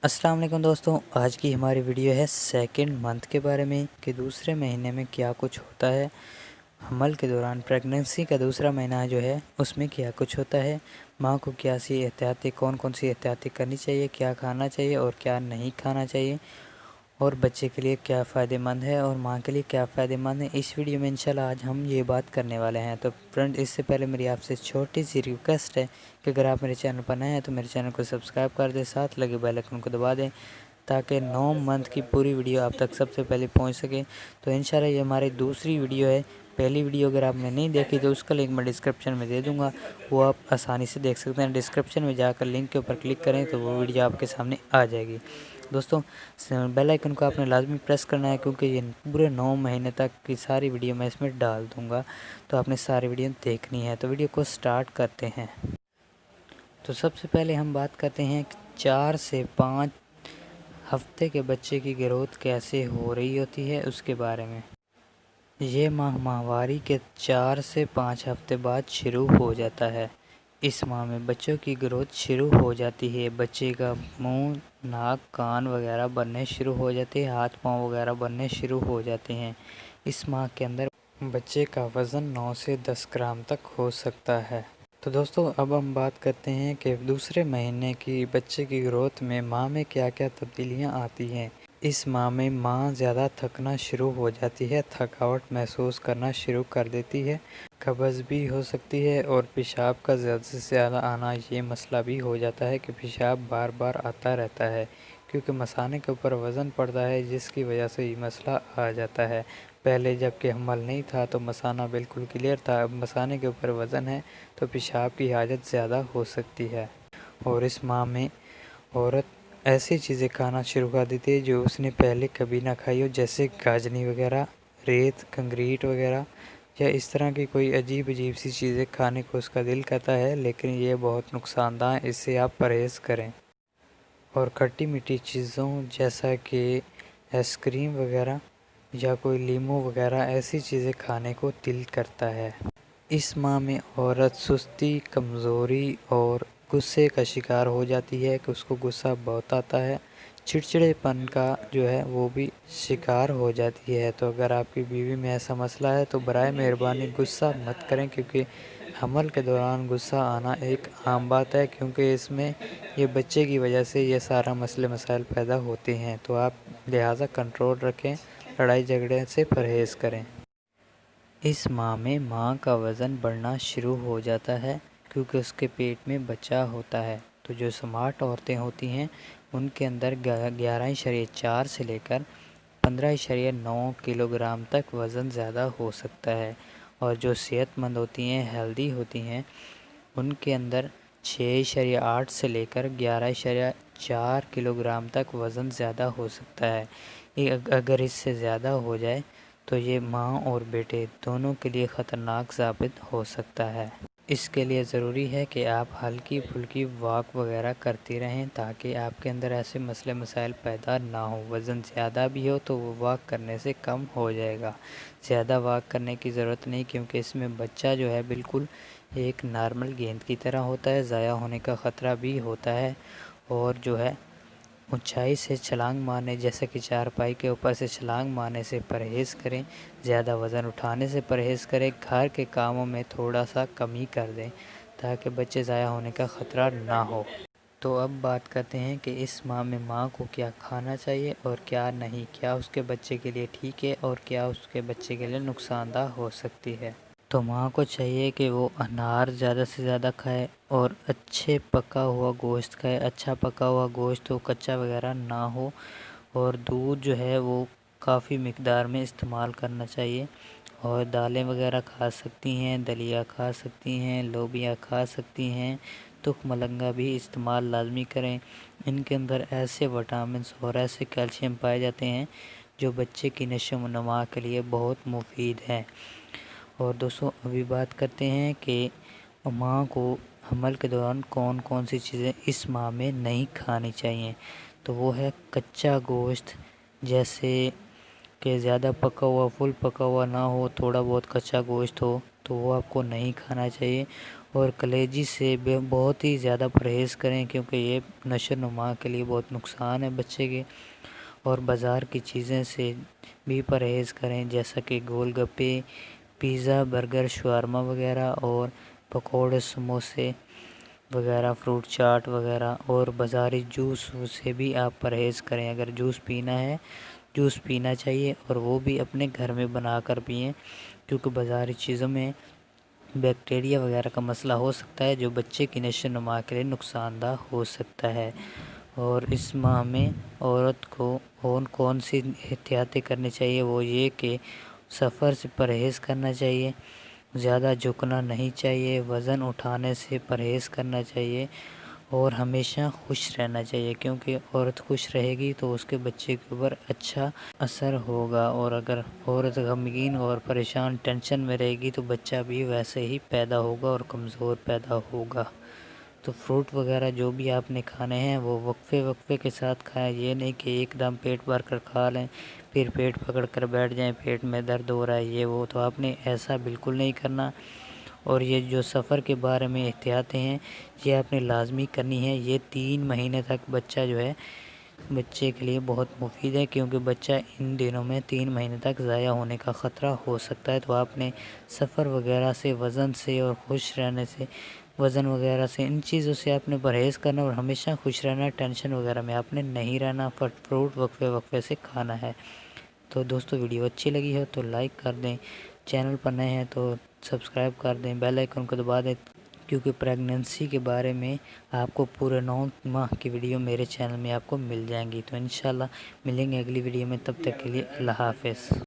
अस्सलाम वालेकुम दोस्तों, आज की हमारी वीडियो है सेकंड मंथ के बारे में कि दूसरे महीने में क्या कुछ होता है। हमल के दौरान प्रेगनेंसी का दूसरा महीना जो है उसमें क्या कुछ होता है, माँ को क्या सी एहतियाती कौन सी एहतियाती करनी चाहिए, क्या खाना चाहिए और क्या नहीं खाना चाहिए, और बच्चे के लिए क्या फ़ायदेमंद है और माँ के लिए क्या फ़ायदेमंद है। इस वीडियो में इंशाल्लाह आज हम ये बात करने वाले हैं। तो फ्रेंड, इससे पहले मेरी आपसे छोटी सी रिक्वेस्ट है कि अगर आप मेरे चैनल पर नए हैं तो मेरे चैनल को सब्सक्राइब कर दें, साथ लगे बेल आइकन को दबा दें ताकि 9 मंथ की पूरी वीडियो आप तक सबसे पहले पहुंच सके। तो इंशाल्लाह ये हमारी दूसरी वीडियो है। पहली वीडियो अगर आपने नहीं देखी तो उसका लिंक मैं डिस्क्रिप्शन में दे दूंगा, वो आप आसानी से देख सकते हैं। डिस्क्रिप्शन में जाकर लिंक के ऊपर क्लिक करें तो वो वीडियो आपके सामने आ जाएगी। दोस्तों, बेल आइकन को आपने लाजमी प्रेस करना है क्योंकि ये पूरे 9 महीने तक की सारी वीडियो मैं इसमें डाल दूँगा, तो आपने सारी वीडियो देखनी है। तो वीडियो को स्टार्ट करते हैं। तो सबसे पहले हम बात करते हैं 4 से 5 हफ्ते के बच्चे की ग्रोथ कैसे हो रही होती है उसके बारे में। ये माहवारी के 4 से 5 हफ्ते बाद शुरू हो जाता है। इस माह में बच्चों की ग्रोथ शुरू हो जाती है। बच्चे का मुंह, नाक, कान वगैरह बनने शुरू हो जाते हैं, हाथ पाँव वगैरह बनने शुरू हो जाते हैं। इस माह के अंदर बच्चे का वज़न 9 से 10 ग्राम तक हो सकता है। तो दोस्तों, अब हम बात करते हैं कि दूसरे महीने की बच्चे की ग्रोथ में माह में क्या क्या तब्दीलियां आती हैं। इस माह में माँ ज़्यादा थकना शुरू हो जाती है, थकावट महसूस करना शुरू कर देती है, कब्ज़ भी हो सकती है और पेशाब का ज़्यादा से ज़्यादा आना ये मसला भी हो जाता है कि पेशाब बार बार आता रहता है क्योंकि मसाने के ऊपर वज़न पड़ता है, जिसकी वजह से ये मसला आ जाता है। पहले जबकि हमल नहीं था तो मसाना बिल्कुल क्लियर था, अब मसाने के ऊपर वज़न है तो पेशाब की हाजत ज़्यादा हो सकती है। और इस माह में औरत ऐसी चीज़ें खाना शुरू कर देती है जो उसने पहले कभी ना खाई हो, जैसे गाजनी वगैरह, रेत, कंक्रीट वगैरह, या इस तरह की कोई अजीब सी चीज़ें खाने को उसका दिल करता है, लेकिन ये बहुत नुकसानदायक है, इससे आप परहेज़ करें। और खट्टी मीठी चीज़ों जैसा कि आइसक्रीम वगैरह या कोई लीमू वगैरह ऐसी चीज़ें खाने को दिल करता है। इस माह में औरत सुस्ती, कमज़ोरी और गुस्से का शिकार हो जाती है कि उसको गुस्सा बहुत आता है, चिड़चिड़ेपन का जो है वो भी शिकार हो जाती है। तो अगर आपकी बीवी में ऐसा मसला है तो बराए मेहरबानी गुस्सा मत करें, क्योंकि हमल के दौरान गुस्सा आना एक आम बात है, क्योंकि इसमें ये बच्चे की वजह से ये सारा मसले मसाइल पैदा होते हैं। तो आप लिहाजा कंट्रोल रखें, लड़ाई झगड़े से परहेज़ करें। इस माह में माँ का वज़न बढ़ना शुरू हो जाता है क्योंकि उसके पेट में बच्चा होता है। तो जो स्मार्ट औरतें होती हैं उनके अंदर 11.4 से लेकर 15.9 किलोग्राम तक वज़न ज़्यादा हो सकता है, और जो सेहतमंद होती हैं, हेल्दी होती हैं, उनके अंदर 6.8 से लेकर 11.4 किलोग्राम तक वज़न ज़्यादा हो सकता है। अगर इससे ज़्यादा हो जाए तो ये माँ और बेटे दोनों के लिए ख़तरनाक साबित हो सकता है। इसके लिए ज़रूरी है कि आप हल्की फुल्की वॉक वगैरह करती रहें ताकि आपके अंदर ऐसे मसले मसाइल पैदा ना हो। वज़न ज़्यादा भी हो तो वो वॉक करने से कम हो जाएगा। ज़्यादा वॉक करने की ज़रूरत नहीं, क्योंकि इसमें बच्चा जो है बिल्कुल एक नॉर्मल गेंद की तरह होता है, ज़ाया होने का ख़तरा भी होता है। और जो है ऊंचाई से छलांग मारने, जैसे कि चारपाई के ऊपर से छलांग मारने से परहेज़ करें, ज़्यादा वज़न उठाने से परहेज़ करें, घर के कामों में थोड़ा सा कमी कर दें ताकि बच्चे ज़ाया होने का ख़तरा ना हो। तो अब बात करते हैं कि इस माह में माँ को क्या खाना चाहिए और क्या नहीं, क्या उसके बच्चे के लिए ठीक है और क्या उसके बच्चे के लिए नुकसानदाह हो सकती है। तो माँ को चाहिए कि वो अनार ज़्यादा से ज़्यादा खाए और अच्छे पका हुआ गोश्त खाए। अच्छा पका हुआ गोश्त हो, कच्चा वगैरह ना हो। और दूध जो है वो काफ़ी मिक़दार में इस्तेमाल करना चाहिए। और दालें वगैरह खा सकती हैं, दलिया खा सकती हैं, लोबिया खा सकती हैं, तुख मलंगा भी इस्तेमाल लाजमी करें। इनके अंदर ऐसे विटामिन्स और ऐसे कैल्शियम पाए जाते हैं जो बच्चे की नशो व नमा के लिए बहुत मुफीद हैं। और दोस्तों, अभी बात करते हैं कि माँ को हमल के दौरान कौन कौन सी चीज़ें इस माह में नहीं खानी चाहिए। तो वो है कच्चा गोश्त, जैसे कि ज़्यादा पका हुआ, फुल पका हुआ ना हो, थोड़ा बहुत कच्चा गोश्त हो तो वो आपको नहीं खाना चाहिए। اور کلیجی سے بہت ہی زیادہ پرہیز کریں، کیونکہ یہ نشو و نما کے لیے بہت نقصان ہے بچے کے۔ اور بازار کی چیزیں سے بھی پرہیز کریں، جیسا کہ گول گپے، پیزا، برگر، شاورما وغیرہ، اور پکوڑے، سموسے وغیرہ، فروٹ چاٹ وغیرہ، اور بازاری جوس سے بھی آپ پرہیز کریں۔ اگر جوس پینا ہے، جوس پینا چاہیے، اور وہ بھی اپنے گھر میں بنا کر پئیں، کیونکہ بازاری چیزوں میں بیکٹیریا وغیرہ کا مسئلہ ہو سکتا ہے، جو بچے کی نشو و نما کے لیے نقصان دہ ہو سکتا ہے۔ اور اس ماہ میں عورت کو کون سی احتیاطیں کرنی چاہیے، وہ یہ کہ سفر سے پرہیز کرنا چاہیے، زیادہ جھکنا نہیں چاہیے، وزن اٹھانے سے پرہیز کرنا چاہیے، اور ہمیشہ خوش رہنا چاہیے، کیونکہ عورت خوش رہے گی تو اس کے بچے کے اوپر اچھا اثر ہوگا، اور اگر عورت غمگین اور پریشان ٹینشن میں رہے گی تو بچہ بھی ویسے ہی پیدا ہوگا اور کمزور پیدا ہوگا۔ تو فروٹ وغیرہ جو بھی آپ نے کھانے ہیں وہ وقفے کے ساتھ کھائیں، یہ نہیں کہ ایک دم پیٹ بھر کر کھا لیں پھر پیٹ پکڑ کر بیٹھ جائیں، پیٹ میں درد ہو رہا ہے یہ وہ، تو آپ نے ایسا بالکل نہیں کرنا۔ اور یہ جو سفر کے بارے میں احتیاطیں ہیں یہ آپ نے لازمی کرنی ہے۔ یہ 3 مہینے تک بچہ جو ہے بچے کے لیے بہت مفید ہے، کیونکہ بچہ ان دنوں میں 3 مہینے تک ضائع ہونے کا خطرہ ہو سکتا ہے۔ تو آپ نے سفر وغیرہ سے، وزن سے، اور خوش رہنے سے، وزن وغیرہ سے، ان چیزوں سے آپ نے پرہیز کرنا، اور ہمیشہ خوش رہنا، ٹینشن وغیرہ میں آپ نے نہیں رہنا، فروٹ وقفے سے کھانا ہے۔ تو دوستو ویڈیو اچھی لگی ہو تو لائک کر دیں، چینل پر نئے ہیں تو سبسکرائب کر دیں، بیل آئیکن کو دبا دیں، کیونکہ پریگننسی کے بارے میں آپ کو پورے 9 ماہ کی ویڈیو میرے چینل میں آپ کو مل جائیں گی۔ تو انشاءاللہ ملیں گے اگلی ویڈیو میں، تب تک کے لیے اللہ حافظ۔